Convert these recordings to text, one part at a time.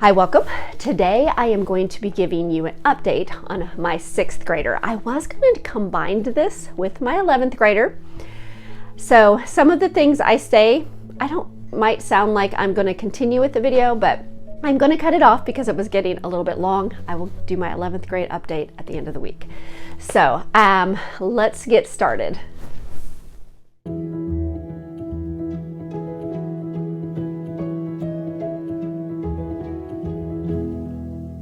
Hi, welcome. Today I am going to be giving you an update on my 6th grader. I was going to combine this with my 11th grader. So some of the things I say, might sound like I'm going to continue with the video, but I'm going to cut it off because it was getting a little bit long. I will do my 11th grade update at the end of the week. So let's get started.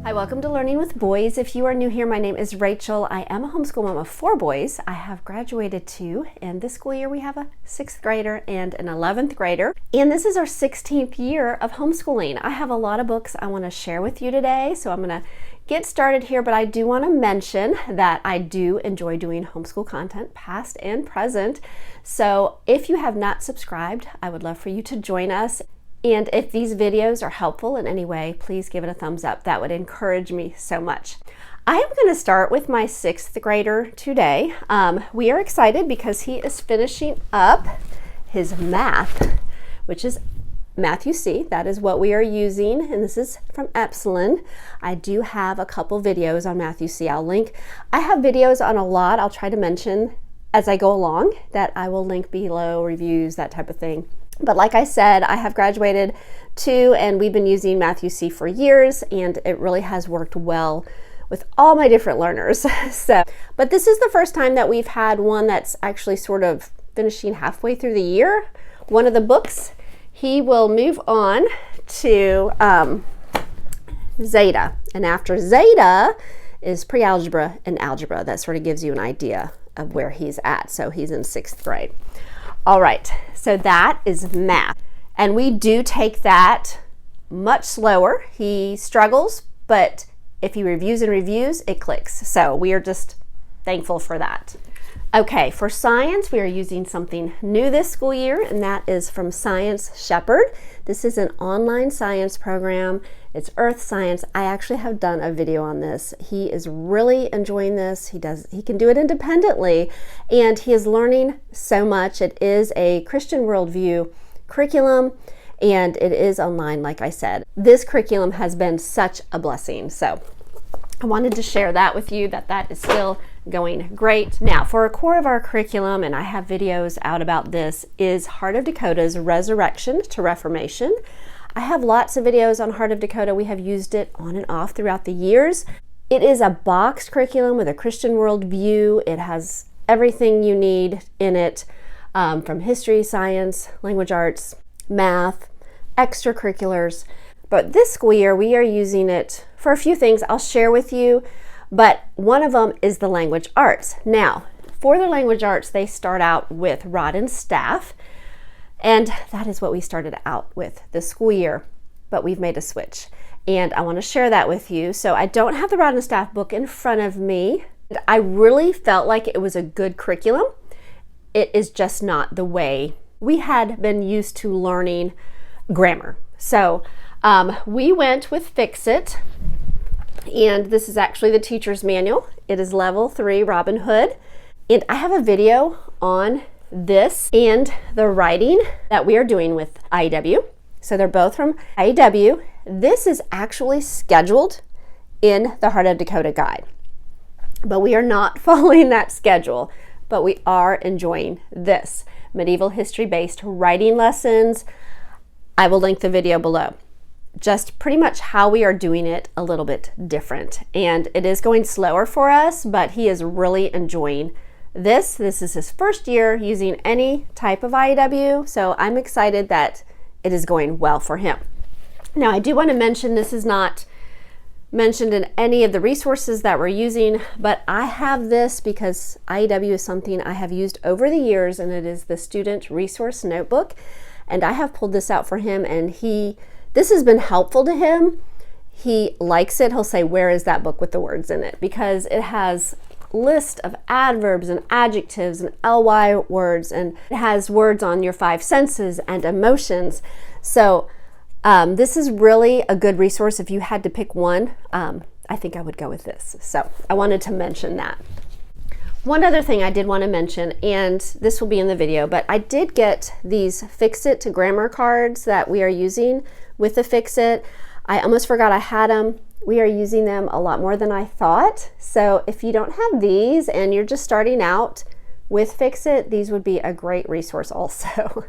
Hi, welcome to Learning with Boys. If you are new here, my name is Rachel. I am a homeschool mom of 4 boys. I have graduated 2, and this school year we have a 6th grader and an 11th grader. And this is our 16th year of homeschooling. I have a lot of books I want to share with you today, so I'm going to get started here, but I do want to mention that I do enjoy doing homeschool content, past and present. So if you have not subscribed, I would love for you to join us. And if these videos are helpful in any way, please give it a thumbs up. That would encourage me so much. I am going to start with my 6th grader today. We are excited because he is finishing up his math, which is Matthew C. That is what we are using, and this is from Epsilon. I do have a couple videos on Matthew C. I'll link. I have videos on a lot. I'll try to mention as I go along that I will link below, reviews, that type of thing. But like I said, I have graduated 2, and we've been using Matthew C for years, and it really has worked well with all my different learners. But this is the first time that we've had one that's actually sort of finishing halfway through the year. One of the books, he will move on to Zeta, and after Zeta is pre-algebra and algebra. That sort of gives you an idea of where he's at. So he's in 6th grade. All right, so that is math. And we do take that much slower. He struggles, but if he reviews and reviews, it clicks. So we are just thankful for that. Okay, for science, we are using something new this school year, and that is from Science Shepherd. This is an online science program. It's earth science. I actually have done a video on this. He is really enjoying this. He can do it independently, and he is learning so much. It is a Christian worldview curriculum, and it is online, like I said. This curriculum has been such a blessing. So I wanted to share that with you, that is still going great. Now, for a core of our curriculum, and I have videos out about this, is Heart of Dakota's Resurrection to Reformation. I have lots of videos on Heart of Dakota. We have used it on and off throughout the years. It is a boxed curriculum with a Christian worldview. It has everything you need in it, from history, science, language arts, math, extracurriculars. But this school year, we are using it for a few things I'll share with you, but one of them is the language arts. Now, for the language arts, they start out with rod and staff, and that is what we started out with this school year, but we've made a switch, and I want to share that with you. So I don't have the rod and staff book in front of me. I really felt like it was a good curriculum. It is just not the way we had been used to learning grammar. So we went with Fix It, and this is actually the teacher's manual. It is level 3 Robin Hood, and I have a video on this and the writing that we are doing with IEW. So they're both from IEW. This is actually scheduled in the Heart of Dakota guide, but we are not following that schedule, but we are enjoying this medieval history based writing lessons. I will link the video below. Just pretty much how we are doing it a little bit different, and it is going slower for us, but he is really enjoying this. This is his first year using any type of IEW, so I'm excited that it is going well for him. Now, I do want to mention this is not mentioned in any of the resources that we're using, but I have this because IEW is something I have used over the years, and it is the student resource notebook, and I have pulled this out for him, and this has been helpful to him. He likes it. He'll say, "Where is that book with the words in it?" Because it has a list of adverbs and adjectives and ly words, and it has words on your 5 senses and emotions. So this is really a good resource. If you had to pick one, I think I would go with this. So I wanted to mention that. One other thing I did want to mention, and this will be in the video, but I did get these Fix It to Grammar cards that we are using with the Fix It. I almost forgot I had them. We are using them a lot more than I thought. So if you don't have these and you're just starting out with Fix-It, these would be a great resource also.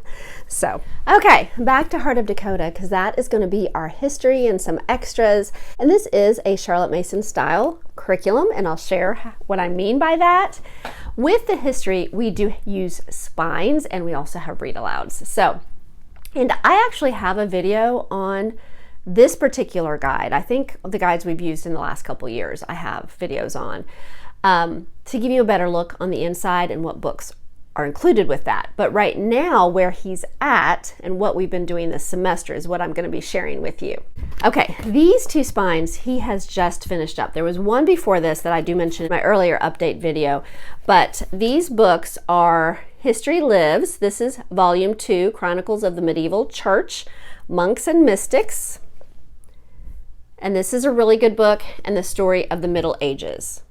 So, okay, back to Heart of Dakota, because that is going to be our history and some extras. And this is a Charlotte Mason style curriculum, and I'll share what I mean by that. With the history, we do use spines, and we also have read alouds. So, and I actually have a video on this particular guide. I think the guides we've used in the last couple years, I have videos on, to give you a better look on the inside and what books are included with that. But right now, where he's at and what we've been doing this semester is what I'm going to be sharing with you. Okay, these two spines he has just finished up. There was one before this that I do mention in my earlier update video, but these books are History Lives. This is Volume 2, Chronicles of the Medieval Church, Monks and Mystics. And this is a really good book, and the story of the Middle Ages.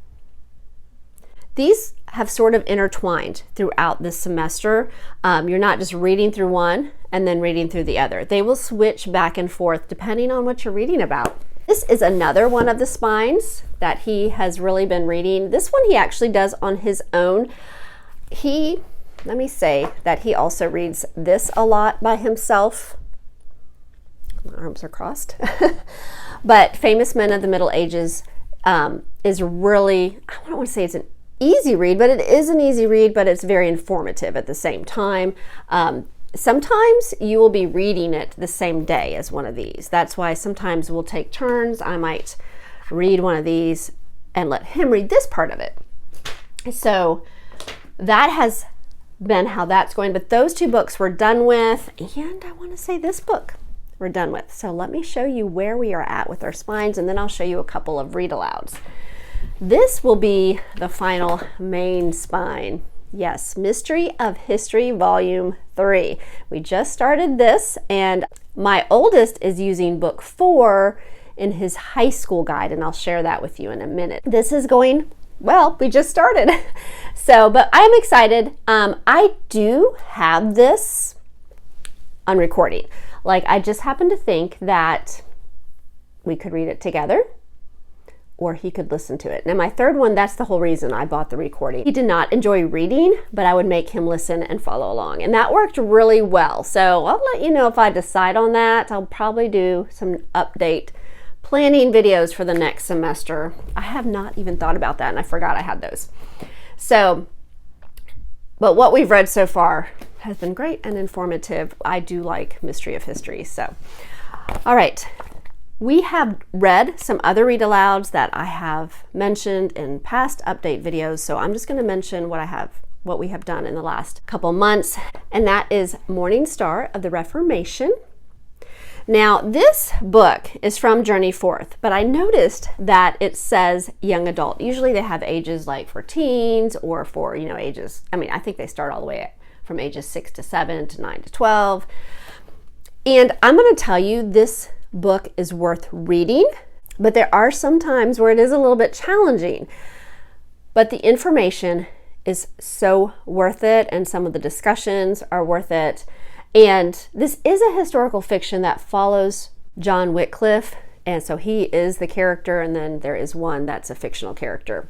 These have sort of intertwined throughout this semester. You're not just reading through one and then reading through the other. They will switch back and forth depending on what you're reading about. This is another one of the spines that he has really been reading. This one he actually does on his own. Let me say that he also reads this a lot by himself. My arms are crossed. But Famous Men of the Middle Ages is really, I don't want to say it's an easy read, but it is an easy read, but it's very informative at the same time. Sometimes you will be reading it the same day as one of these. That's why sometimes we'll take turns. I might read one of these and let him read this part of it. So that has been how that's going. But those two books we're done with, and I want to say this book we're done with. So let me show you where we are at with our spines, and then I'll show you a couple of read alouds. This will be the final main spine. Yes, Mystery of History Volume 3. We just started this, and my oldest is using book 4 in his high school guide, and I'll share that with you in a minute. This is going, well, we just started. So, but I'm excited. I do have this on recording. Like, I just happened to think that we could read it together, or he could listen to it. Now my third one, that's the whole reason I bought the recording. He did not enjoy reading, but I would make him listen and follow along. And that worked really well. So I'll let you know if I decide on that. I'll probably do some update planning videos for the next semester. I have not even thought about that, and I forgot I had those. So, but what we've read so far has been great and informative. I do like Mystery of History. So, all right. We have read some other read alouds that I have mentioned in past update videos, so I'm just going to mention what we have done in the last couple months, and that is Morning Star of the Reformation. Now, this book is from Journey Forth, but I noticed that it says young adult. Usually they have ages like for teens or for, ages, I think they start all the way from ages 6 to 7 to 9 to 12. And I'm going to tell you, this book is worth reading, but there are some times where it is a little bit challenging, but the information is so worth it, and some of the discussions are worth it. And this is a historical fiction that follows John Wycliffe, and so he is the character, and then there is one that's a fictional character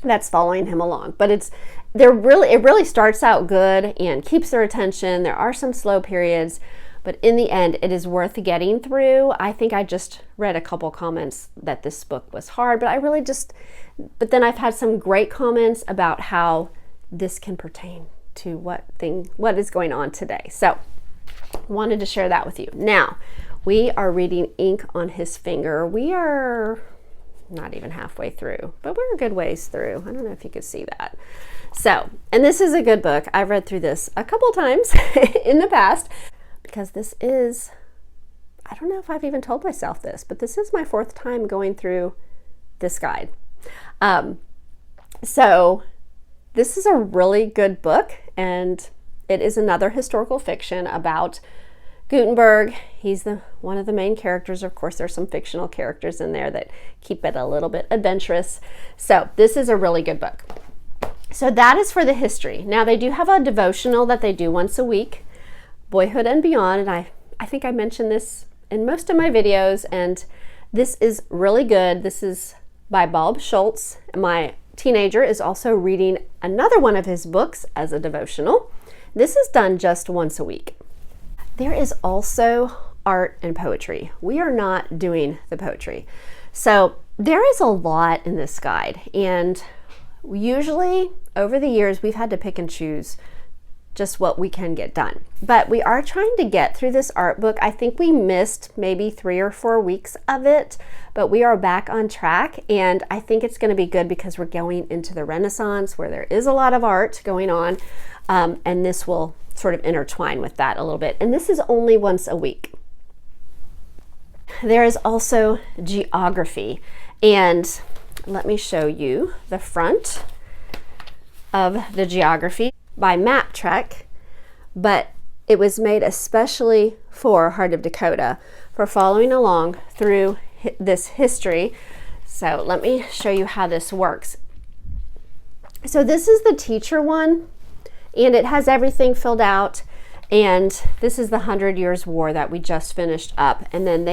that's following him along. But it really starts out good and keeps their attention. There are some slow periods, but in the end, it is worth getting through. I think I just read a couple comments that this book was hard, but then I've had some great comments about how this can pertain to what is going on today. So wanted to share that with you. Now, we are reading Ink on His Finger. We are not even halfway through, but we're a good ways through. I don't know if you could see that. So, and this is a good book. I've read through this a couple times in the past, because this is, I don't know if I've even told myself this, but this is my 4th time going through this guide. So this is a really good book, and it is another historical fiction about Gutenberg. He's one of the main characters. Of course, there's some fictional characters in there that keep it a little bit adventurous. So this is a really good book. So that is for the history. Now, they do have a devotional that they do once a week, Boyhood and Beyond, and I think I mentioned this in most of my videos, and this is really good. This is by Bob Schultz. My teenager is also reading another one of his books as a devotional. This is done just once a week. There is also art and poetry. We are not doing the poetry. So there is a lot in this guide, and usually over the years we've had to pick and choose just what we can get done. But we are trying to get through this art book. I think we missed maybe 3 or 4 weeks of it, but we are back on track, and I think it's going to be good because we're going into the Renaissance where there is a lot of art going on, and this will sort of intertwine with that a little bit. And this is only once a week. There is also geography, and let me show you the front of the geography by Map Trek, but it was made especially for Heart of Dakota for following along through this history. So let me show you how this works. So this is the teacher one, and it has everything filled out, and this is the 100 Years' War that we just finished up, and then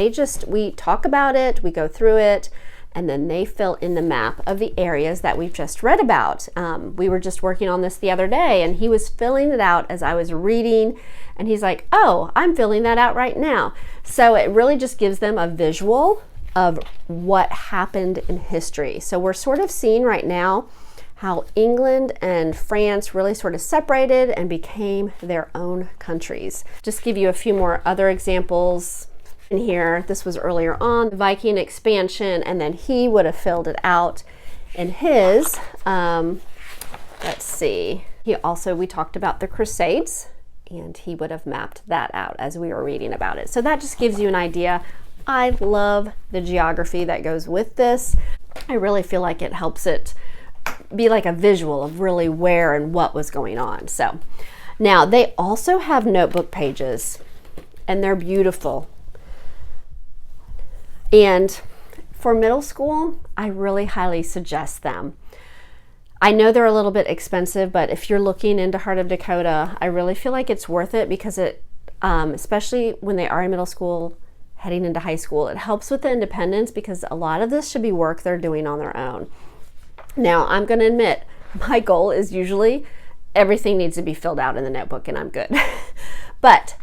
we talk about it, we go through it, and then they fill in the map of the areas that we've just read about. We were just working on this the other day, and he was filling it out as I was reading, and he's like, oh, I'm filling that out right now. So it really just gives them a visual of what happened in history. So we're sort of seeing right now how England and France really sort of separated and became their own countries. Just give you a few more other examples in here. This was earlier on, the Viking expansion, and then he would have filled it out in his, let's see. We talked about the Crusades, and he would have mapped that out as we were reading about it. So that just gives you an idea. I love the geography that goes with this. I really feel like it helps it be like a visual of really where and what was going on. So now they also have notebook pages, and they're beautiful. And for middle school, I really highly suggest them. I know they're a little bit expensive, but if you're looking into Heart of Dakota, I really feel like it's worth it because it, especially when they are in middle school, heading into high school, it helps with the independence because a lot of this should be work they're doing on their own. Now, I'm going to admit, my goal is usually everything needs to be filled out in the notebook and I'm good. But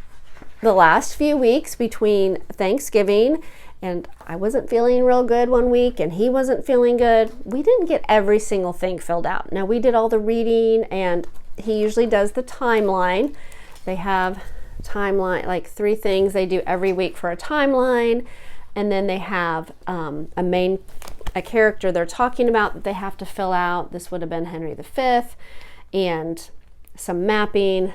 the last few weeks between Thanksgiving and I wasn't feeling real good one week and he wasn't feeling good, we didn't get every single thing filled out. Now, we did all the reading, and he usually does the timeline. They have timeline, like 3 things they do every week for a timeline, and then they have a character they're talking about that they have to fill out. This would have been Henry V, and some mapping,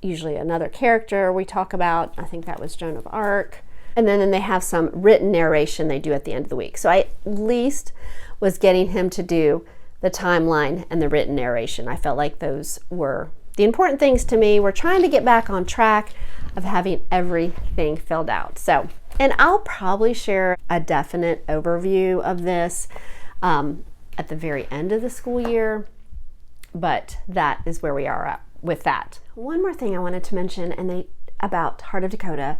usually another character we talk about. I think that was Joan of Arc. And then they have some written narration they do at the end of the week. So I at least was getting him to do the timeline and the written narration. I felt like those were the important things to me. We're trying to get back on track of having everything filled out. So, and I'll probably share a definite overview of this at the very end of the school year, but that is where we are at with that. One more thing I wanted to mention about Heart of Dakota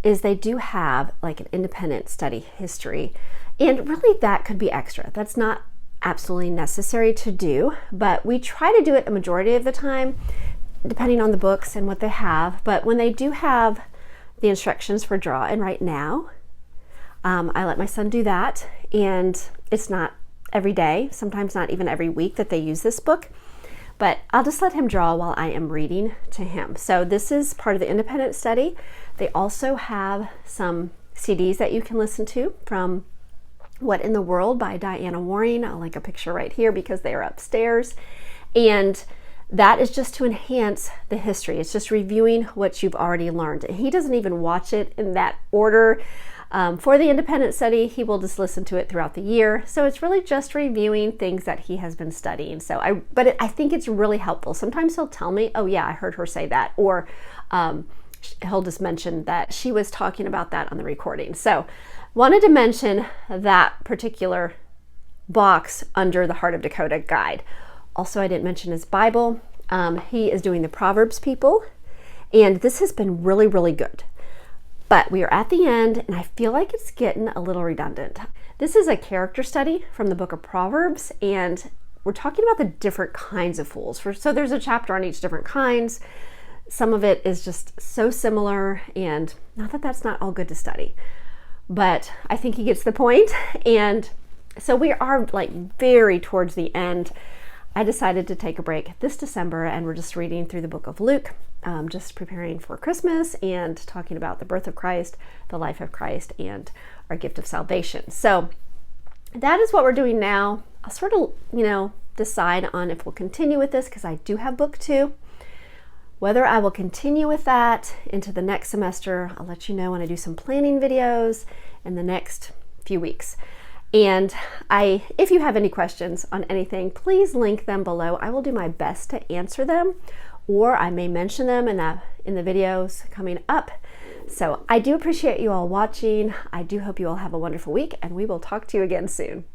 is they do have like an independent study history, and really that could be extra. That's not absolutely necessary to do, but we try to do it a majority of the time depending on the books and what they have. But when they do have the instructions for draw and write now, I let my son do that, and it's not every day, sometimes not even every week that they use this book, but I'll just let him draw while I am reading to him. So this is part of the independent study. They also have some CDs that you can listen to from What in the World by Diana Waring. I'll link a picture right here because they are upstairs. And that is just to enhance the history. It's just reviewing what you've already learned. And he doesn't even watch it in that order. For the independent study, he will just listen to it throughout the year. So it's really just reviewing things that he has been studying. So I think it's really helpful. Sometimes he'll tell me, oh yeah, I heard her say that. Or he'll just mention that she was talking about that on the recording. So wanted to mention that particular box under the Heart of Dakota guide. Also, I didn't mention his Bible. He is doing the Proverbs people, and this has been really, really good. But we are at the end, and I feel like it's getting a little redundant. This is a character study from the book of Proverbs, and we're talking about the different kinds of fools. So there's a chapter on each different kinds. Some of it is just so similar, and not that that's not all good to study, but I think he gets the point. And so we are like very towards the end. I decided to take a break this December, and we're just reading through the book of Luke, just preparing for Christmas and talking about the birth of Christ, the life of Christ, and our gift of salvation. So that is what we're doing now. I'll sort of, decide on if we'll continue with this, because I do have book 2. Whether I will continue with that into the next semester, I'll let you know when I do some planning videos in the next few weeks. And if you have any questions on anything, please link them below. I will do my best to answer them, or I may mention them in the videos coming up. So I do appreciate you all watching. I do hope you all have a wonderful week, and we will talk to you again soon.